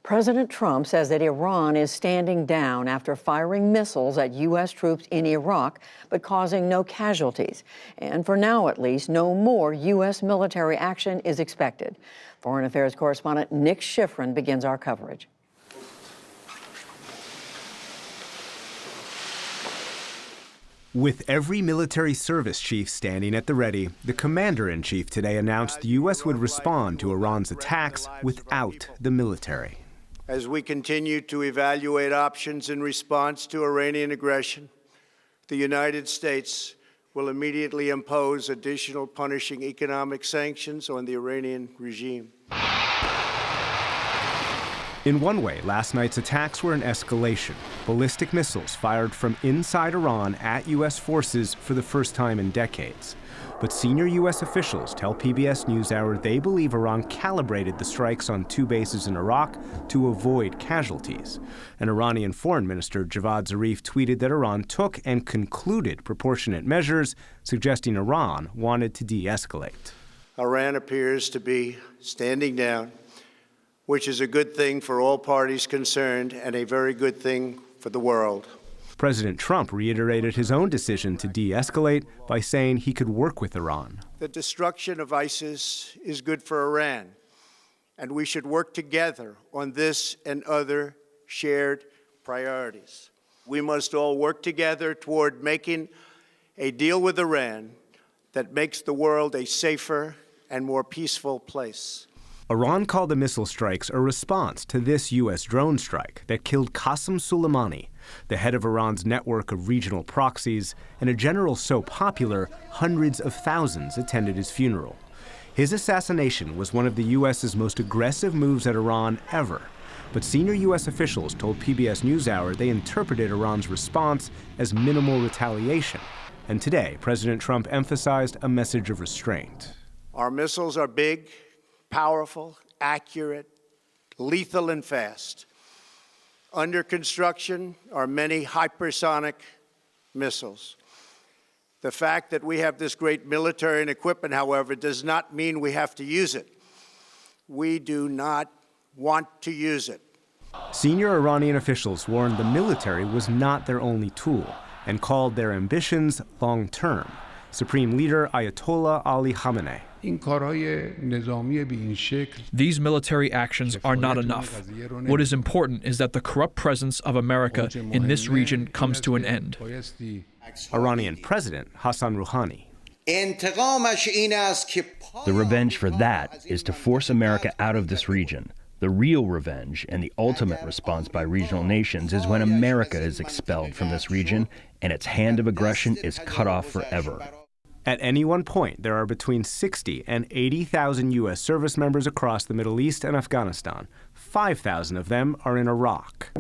President Trump says that Iran is standing down after firing missiles at U.S. troops in Iraq, but causing no casualties. And for now, at least, no more U.S. military action is expected. Foreign Affairs correspondent Nick Schifrin begins our coverage. With every military service chief standing at the ready, the commander-in-chief today announced the U.S. would respond to Iran's attacks without the military. As we continue to evaluate options in response to Iranian aggression, the United States will immediately impose additional punishing economic sanctions on the Iranian regime. In one way, last night's attacks were an escalation. Ballistic missiles fired from inside Iran at U.S. forces for the first time in decades. But senior U.S. officials tell PBS NewsHour they believe Iran calibrated the strikes on 2 bases in Iraq to avoid casualties. An Iranian Foreign Minister, Javad Zarif, tweeted that Iran took and concluded proportionate measures, suggesting Iran wanted to de-escalate. Iran appears to be standing down, which is a good thing for all parties concerned and a very good thing for the world. President Trump reiterated his own decision to de-escalate by saying he could work with Iran. The destruction of ISIS is good for Iran, and we should work together on this and other shared priorities. We must all work together toward making a deal with Iran that makes the world a safer and more peaceful place. Iran called the missile strikes a response to this U.S. drone strike that killed Qasem Soleimani, the head of Iran's network of regional proxies, and a general so popular, hundreds of thousands attended his funeral. His assassination was one of the U.S.'s most aggressive moves at Iran ever. But senior U.S. officials told PBS NewsHour they interpreted Iran's response as minimal retaliation. And today, President Trump emphasized a message of restraint. Our missiles are big, powerful, accurate, lethal, and fast. Under construction are many hypersonic missiles. The fact that we have this great military and equipment, however, does not mean we have to use it. We do not want to use it. Senior Iranian officials warned the military was not their only tool and called their ambitions long-term. Supreme Leader Ayatollah Ali Khamenei. These military actions are not enough. What is important is that the corrupt presence of America in this region comes to an end. Iranian President Hassan Rouhani. The revenge for that is to force America out of this region. The real revenge and the ultimate response by regional nations is when America is expelled from this region and its hand of aggression is cut off forever. At any one point, there are between 60 and 80,000 U.S. service members across the Middle East and Afghanistan. 5,000 of them are in Iraq,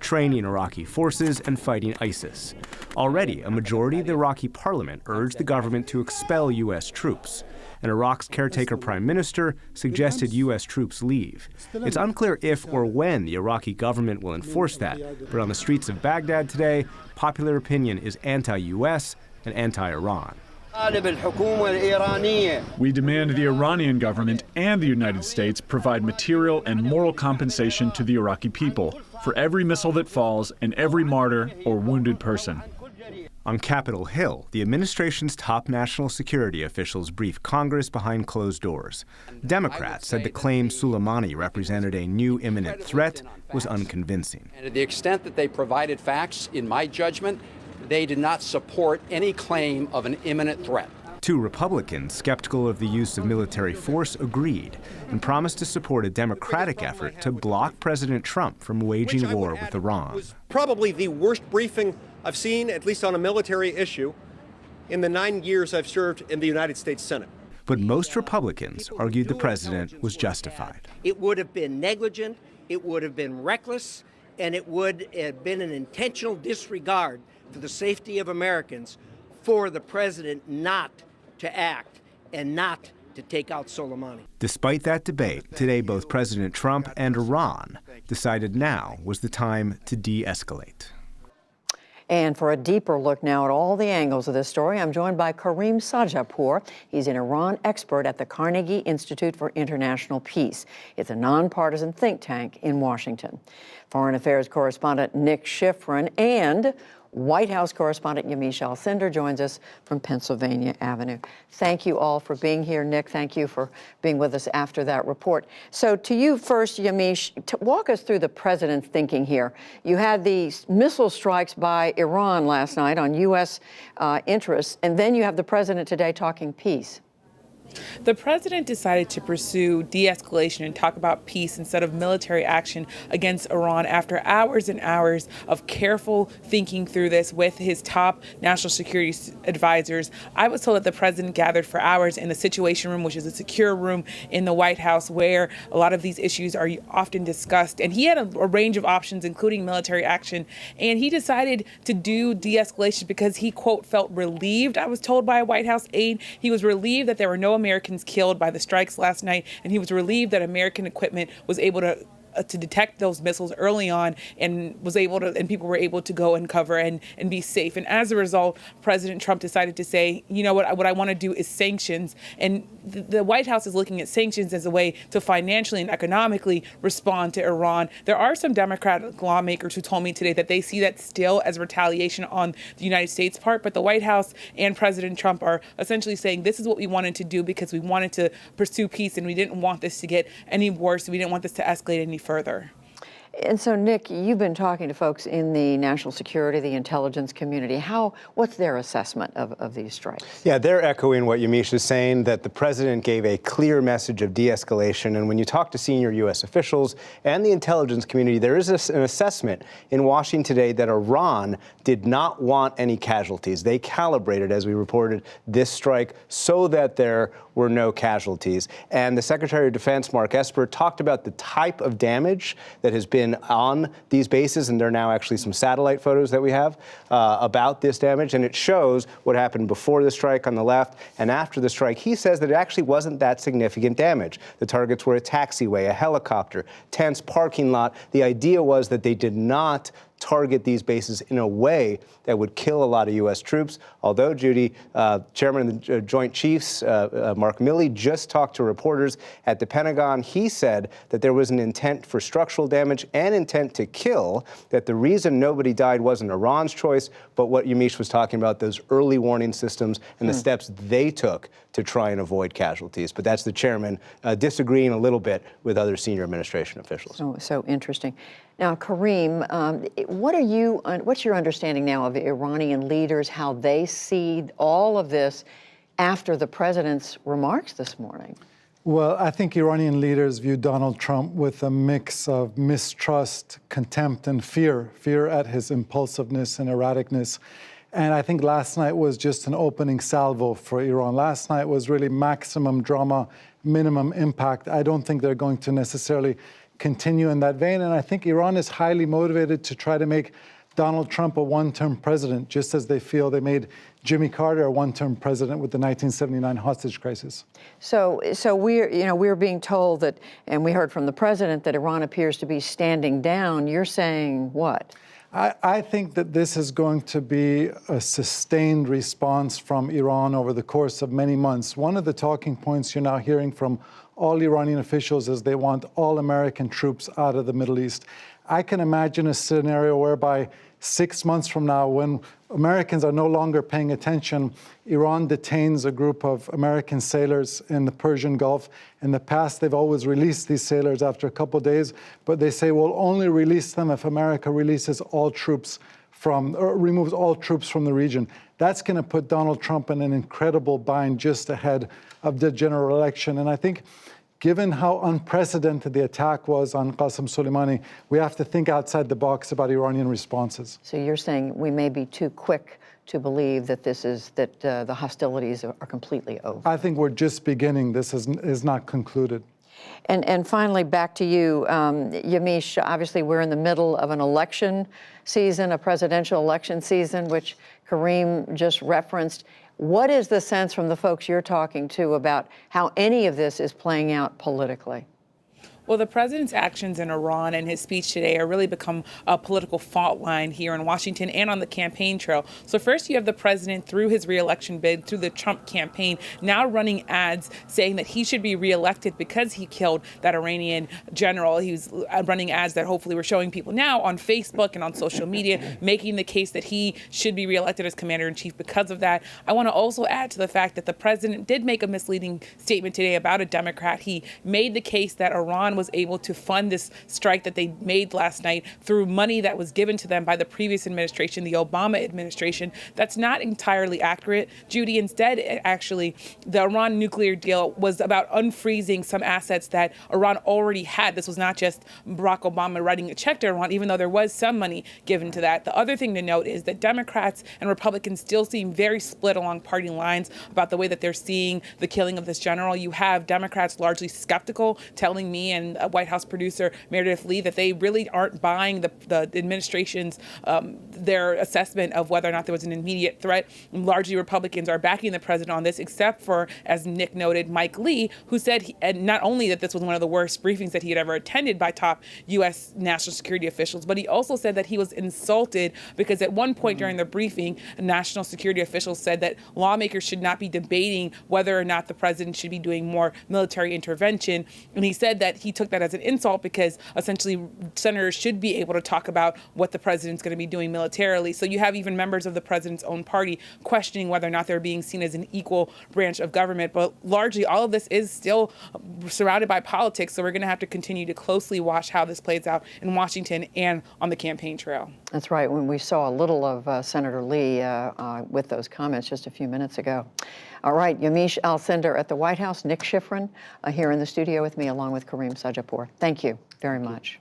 training Iraqi forces and fighting ISIS. Already, a majority of the Iraqi parliament urged the government to expel U.S. troops. And Iraq's caretaker prime minister suggested U.S. troops leave. It's unclear if or when the Iraqi government will enforce that, but on the streets of Baghdad today, popular opinion is anti-U.S. and anti-Iran. We demand the Iranian government and the United States provide material and moral compensation to the Iraqi people for every missile that falls and every martyr or wounded person. On Capitol Hill, the administration's top national security officials briefed Congress behind closed doors. Democrats said the claim Soleimani represented a new imminent threat was unconvincing. And to the extent that they provided facts, in my judgment, they did not support any claim of an imminent threat. 2 Republicans skeptical of the use of military force agreed and promised to support a Democratic effort to block President Trump from waging war with Iran. Was probably the worst briefing I've seen, at least on a military issue, in the 9 years I've served in the United States Senate. But most Republicans argued the president was justified. It would have been negligent, it would have been reckless, and it would have been an intentional disregard for the safety of Americans for the president not to act and not to take out Soleimani. Despite that debate, today both President Trump and Iran decided now was the time to de-escalate. And for a deeper look now at all the angles of this story, I'm joined by Karim Sadjadpour. He's an Iran expert at the Carnegie Institute for International Peace. It's a nonpartisan think tank in Washington. Foreign Affairs correspondent Nick Schifrin and White House correspondent Yamiche Alcindor joins us from Pennsylvania Avenue. Thank you all for being here. Nick, thank you for being with us after that report. So to you first, Yamiche, walk us through the president's thinking here. You had these missile strikes by Iran last night on U.S. Interests, and then you have the president today talking peace. The president decided to pursue de-escalation and talk about peace instead of military action against Iran after hours and hours of careful thinking through this with his top national security advisors. I was told that the president gathered for hours in the Situation Room, which is a secure room in the White House where a lot of these issues are often discussed. And he had a range of options, including military action. And he decided to do de-escalation because he, quote, felt relieved, I was told by a White House aide. He was relieved that there were no Americans killed by the strikes last night, and he was relieved that American equipment was able to detect those missiles early on and people were able to go and cover and be safe. And as a result, President Trump decided to say, you know what I want to do is sanctions. And the White House is looking at sanctions as a way to financially and economically respond to Iran. There are some Democratic lawmakers who told me today that they see that still as retaliation on the United States' part, but the White House and President Trump are essentially saying this is what we wanted to do because we wanted to pursue peace and we didn't want this to get any worse. We didn't want this to escalate any further. And so, Nick, you've been talking to folks in the national security, the intelligence community. What's their assessment of these strikes? Yeah, they're echoing what Yamiche is saying, that the president gave a clear message of de-escalation. And when you talk to senior U.S. officials and the intelligence community, there is an assessment in Washington today that Iran did not want any casualties. They calibrated, as we reported, this strike so that there were no casualties. And the Secretary of Defense, Mark Esper, talked about the type of damage that has been on these bases, and there are now actually some satellite photos that we have about this damage, and it shows what happened before the strike on the left and after the strike. He says that it actually wasn't that significant damage. The targets were a taxiway, a helicopter, tents, parking lot. The idea was that they did not target these bases in a way that would kill a lot of U.S. troops. Although, Judy, Chairman of the Joint Chiefs, Mark Milley, just talked to reporters at the Pentagon. He said that there was an intent for structural damage and intent to kill, that the reason nobody died wasn't Iran's choice, but what Yamiche was talking about, those early warning systems and the steps they took to try and avoid casualties. But that's the chairman disagreeing a little bit with other senior administration officials. So interesting. Now, Karim, what's your understanding now of Iranian leaders, how they see all of this after the president's remarks this morning? Well, I think Iranian leaders view Donald Trump with a mix of mistrust, contempt, and fear at his impulsiveness and erraticness. And I think last night was just an opening salvo for Iran. Last night was really maximum drama, minimum impact. I don't think they're going to necessarily continue in that vein. And I think Iran is highly motivated to try to make Donald Trump a one-term president, just as they feel they made Jimmy Carter a one-term president with the 1979 hostage crisis. So we're being told that, and we heard from the president, that Iran appears to be standing down. You're saying what? I think that this is going to be a sustained response from Iran over the course of many months. One of the talking points you're now hearing from all Iranian officials is they want all American troops out of the Middle East. I can imagine a scenario whereby 6 months from now, when Americans are no longer paying attention, Iran detains a group of American sailors in the Persian Gulf. In the past, they've always released these sailors after a couple of days, but they say we'll only release them if America releases all troops or removes all troops from the region. That's going to put Donald Trump in an incredible bind just ahead of the general election. And I think, given how unprecedented the attack was on Qasem Soleimani, we have to think outside the box about Iranian responses. So you're saying we may be too quick to believe that the hostilities are completely over? I think we're just beginning. This is not concluded. And finally, back to you, Yamiche. Obviously, we're in the middle of an election season, a presidential election season, which Karim just referenced. What is the sense from the folks you're talking to about how any of this is playing out politically? Well, the president's actions in Iran and his speech today are really become a political fault line here in Washington and on the campaign trail. So first you have the president through his reelection bid, through the Trump campaign, now running ads saying that he should be reelected because he killed that Iranian general. He was running ads that hopefully we're showing people now on Facebook and on social media, making the case that he should be reelected as commander-in-chief because of that. I want to also add to the fact that the president did make a misleading statement today about a Democrat. He made the case that Iran was able to fund this strike that they made last night through money that was given to them by the previous administration, the Obama administration. That's not entirely accurate, Judy. Instead, actually, the Iran nuclear deal was about unfreezing some assets that Iran already had. This was not just Barack Obama writing a check to Iran, even though there was some money given to that. The other thing to note is that Democrats and Republicans still seem very split along party lines about the way that they're seeing the killing of this general. You have Democrats largely skeptical, telling me and White House producer Meredith Lee that they really aren't buying the administration's their assessment of whether or not there was an immediate threat. And largely Republicans are backing the president on this, except for, as Nick noted, Mike Lee, who said and not only that this was one of the worst briefings that he had ever attended by top U.S. national security officials, but he also said that he was insulted because at one point during the briefing, national security officials said that lawmakers should not be debating whether or not the president should be doing more military intervention. And he said that he took that as an insult because essentially senators should be able to talk about what the president's going to be doing militarily. So you have even members of the president's own party questioning whether or not they're being seen as an equal branch of government. But largely all of this is still surrounded by politics. So we're going to have to continue to closely watch how this plays out in Washington and on the campaign trail. That's right. When we saw a little of Senator Lee with those comments just a few minutes ago. All right, Yamiche Alcindor at the White House, Nick Schifrin here in the studio with me, along with Karim Sadjadpour. Thank you very much.